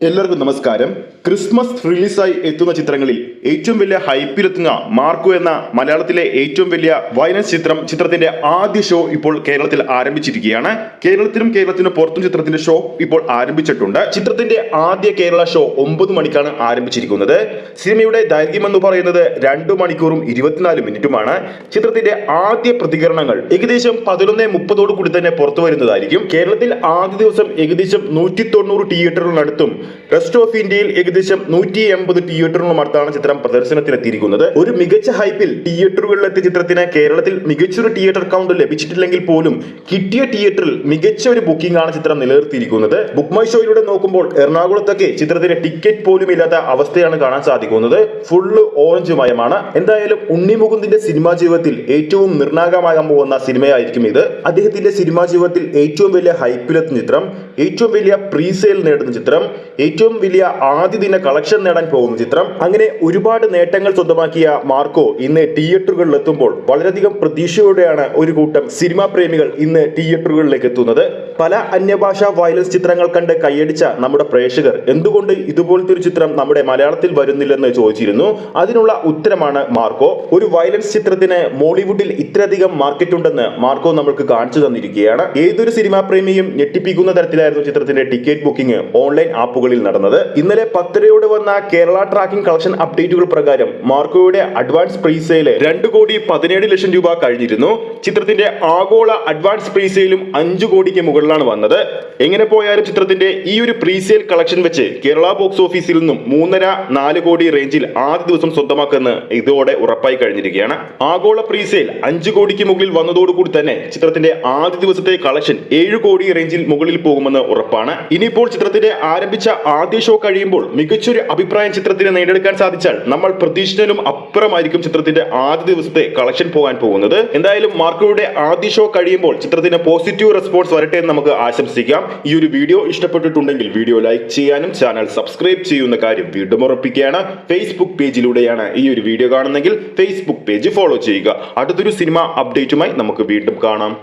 എല്ലാവർക്കും നമസ്കാരം. ക്രിസ്മസ് റിലീസായി എത്തുന്ന ചിത്രങ്ങളിൽ ഏറ്റവും വലിയ ഹൈപ്പിലെത്തുന്ന മാർക്കോ എന്ന മലയാളത്തിലെ ഏറ്റവും വലിയ വയലൻസ് ചിത്രത്തിന്റെ ആദ്യ ഷോ ഇപ്പോൾ കേരളത്തിൽ ആരംഭിച്ചിരിക്കുകയാണ്. കേരളത്തിനും പുറത്തും ചിത്രത്തിന്റെ ഷോ ഇപ്പോൾ ആരംഭിച്ചിട്ടുണ്ട്. ചിത്രത്തിന്റെ ആദ്യ കേരള ഷോ 9 മണിക്കാണ് ആരംഭിച്ചിരിക്കുന്നത്. സിനിമയുടെ ദൈർഘ്യം എന്ന് പറയുന്നത് 2 മണിക്കൂറും 24 മിനിറ്റുമാണ്. ചിത്രത്തിന്റെ ആദ്യ പ്രതികരണങ്ങൾ ഏകദേശം 11:30 കൂടി തന്നെ പുറത്തു വരുന്നതായിരിക്കും. കേരളത്തിൽ ആദ്യ ദിവസം ഏകദേശം 190 തിയേറ്ററുകളിനടുത്തും റെസ്റ്റ് ഓഫ് ഇന്ത്യയിൽ ഏകദേശം 180 തിയേറ്ററുകളുമടുത്താണ് ചിത്രം പ്രദർശനത്തിനെത്തിയിരിക്കുന്നത്. ഒരു മികച്ച ഹൈപ്പിൽ തിയേറ്ററുകളിലെത്തിയ ചിത്രത്തിന് കേരളത്തിൽ മികച്ചൊരു തിയേറ്റർ കൗണ്ട് ലഭിച്ചിട്ടില്ലെങ്കിൽ പോലും കിട്ടിയ തിയേറ്ററിൽ മികച്ച ഒരു ബുക്കിംഗ് ആണ് ചിത്രം നിലനിർത്തിയിരിക്കുന്നത്. ബുക്ക് മൈ ഷോയിലൂടെ നോക്കുമ്പോൾ എറണാകുളത്തൊക്കെ ചിത്രത്തിന് ടിക്കറ്റ് പോലും ഇല്ലാത്ത അവസ്ഥയാണ് കാണാൻ സാധിക്കുന്നത്. ഫുള്ള് ഓറഞ്ച് മയമാണ്. എന്തായാലും ഉണ്ണി മുകുന്ദിന്റെ സിനിമാ ജീവിതത്തിൽ ഏറ്റവും നിർണായകമാകാൻ പോകുന്ന സിനിമയായിരിക്കും ഇത്. അദ്ദേഹത്തിന്റെ സിനിമാ ജീവിതത്തിൽ ഏറ്റവും വലിയ ഹൈപ്പിലെത്തുന്ന ചിത്രം, ഏറ്റവും വലിയ പ്രീസെയിൽ നേടുന്ന ചിത്രം, ഏറ്റവും വലിയ ആദ്യ ദിന കളക്ഷൻ നേടാൻ പോകുന്ന ചിത്രം, അങ്ങനെ ഒരുപാട് നേട്ടങ്ങൾ സ്വന്തമാക്കിയ മാർക്കോ ഇന്ന് തിയേറ്ററുകളിൽ എത്തുമ്പോൾ വളരെയധികം പ്രതീക്ഷയോടെയാണ് ഒരു കൂട്ടം സിനിമാ പ്രേമികൾ ഇന്ന് തിയേറ്ററുകളിലേക്ക് എത്തുന്നത്. പല അന്യഭാഷാ വയലൻസ് ചിത്രങ്ങൾ കണ്ട് കൈയടിച്ച നമ്മുടെ പ്രേക്ഷകർ എന്തുകൊണ്ട് ഇതുപോലത്തെ ഒരു ചിത്രം നമ്മുടെ മലയാളത്തിൽ വരുന്നില്ലെന്ന് ചോദിച്ചിരുന്നു. അതിനുള്ള ഉത്തരമാണ് മാർക്കോ. ഒരു വയലൻസ് ചിത്രത്തിന് മോളിവുഡിൽ ഇത്രയധികം മാർക്കറ്റ് ഉണ്ടെന്ന് മാർക്കോ നമ്മൾക്ക് കാണിച്ചു തന്നിരിക്കുകയാണ്. ഏതൊരു സിനിമാ പ്രേമിയും ഞെട്ടിപ്പിക്കുന്ന തരത്തിലായിരുന്നു ചിത്രത്തിന്റെ ടിക്കറ്റ് ബുക്കിംഗ് ഓൺലൈൻ ആപ്പുകളിൽ നടന്നത്. ഇന്നലെ 10:30 വന്ന കേരള ട്രാക്കിംഗ് കളക്ഷൻ അപ്ഡേറ്റുകൾ പ്രകാരം മാർക്കോയുടെ അഡ്വാൻസ് പ്രീസെയിൽ 2,17,00,000 രൂപ കഴിഞ്ഞിരുന്നു. ചിത്രത്തിന്റെ ആഗോള അഡ്വാൻസ് പ്രീസെയിലും 5 കോടിക്ക് മുകളിലാണ് വന്നത്. എങ്ങനെ പോയാലും ചിത്രത്തിന്റെ ഈ ഒരു പ്രീസെയിൽ കളക്ഷൻ വെച്ച് കേരള ബോക്സ് ഓഫീസിൽ നിന്നും 3.5-4 കോടി റേഞ്ചിൽ ആദ്യ ദിവസം സ്വന്തമാക്കുമെന്ന് ഇതോടെ ഉറപ്പായി കഴിഞ്ഞിരിക്കുകയാണ്. ആഗോള പ്രീസെയിൽ 5 കോടിക്ക് മുകളിൽ വന്നതോടുകൂടി തന്നെ ചിത്രത്തിന്റെ ആദ്യ ദിവസത്തെ കളക്ഷൻ 7 കോടി റേഞ്ചിൽ മുകളിൽ പോകുമെന്ന് ഉറപ്പാണ്. ഇനിയിപ്പോൾ ചിത്രത്തിന്റെ ആരംഭിച്ച ആദ്യ ഷോ കഴിയുമ്പോൾ മികച്ചൊരു അഭിപ്രായം ചിത്രത്തിന് നേടിയെടുക്കാൻ സാധിച്ചാൽ നമ്മൾ പ്രതീക്ഷിച്ചതിലും അപ്പുറമായിരിക്കും ചിത്രത്തിന്റെ ആദ്യ ദിവസത്തെ കളക്ഷൻ പോകാൻ പോകുന്നത്. എന്തായാലും മാർക്കോയുടെ ആദ്യ ഷോ കഴിയുമ്പോൾ ചിത്രത്തിന് പോസിറ്റീവ് റെസ്പോൺസ് വരട്ടെ എന്ന് നമുക്ക് ആശംസിക്കാം. ഈ ഒരു വീഡിയോ ഇഷ്ടപ്പെട്ടിട്ടുണ്ടെങ്കിൽ വീഡിയോ ലൈക്ക് ചെയ്യാനും ചാനൽ സബ്സ്ക്രൈബ് ചെയ്യുന്ന കാര്യം വീണ്ടും ഉറപ്പിക്കുകയാണ്. ഫേസ്ബുക്ക് പേജിലൂടെയാണ് ഈ ഒരു വീഡിയോ കാണുന്നെങ്കിൽ ഫേസ്ബുക്ക് പേജ് ഫോളോ ചെയ്യുക. അടുത്തൊരു സിനിമ അപ്ഡേറ്റുമായി നമുക്ക് വീണ്ടും കാണാം.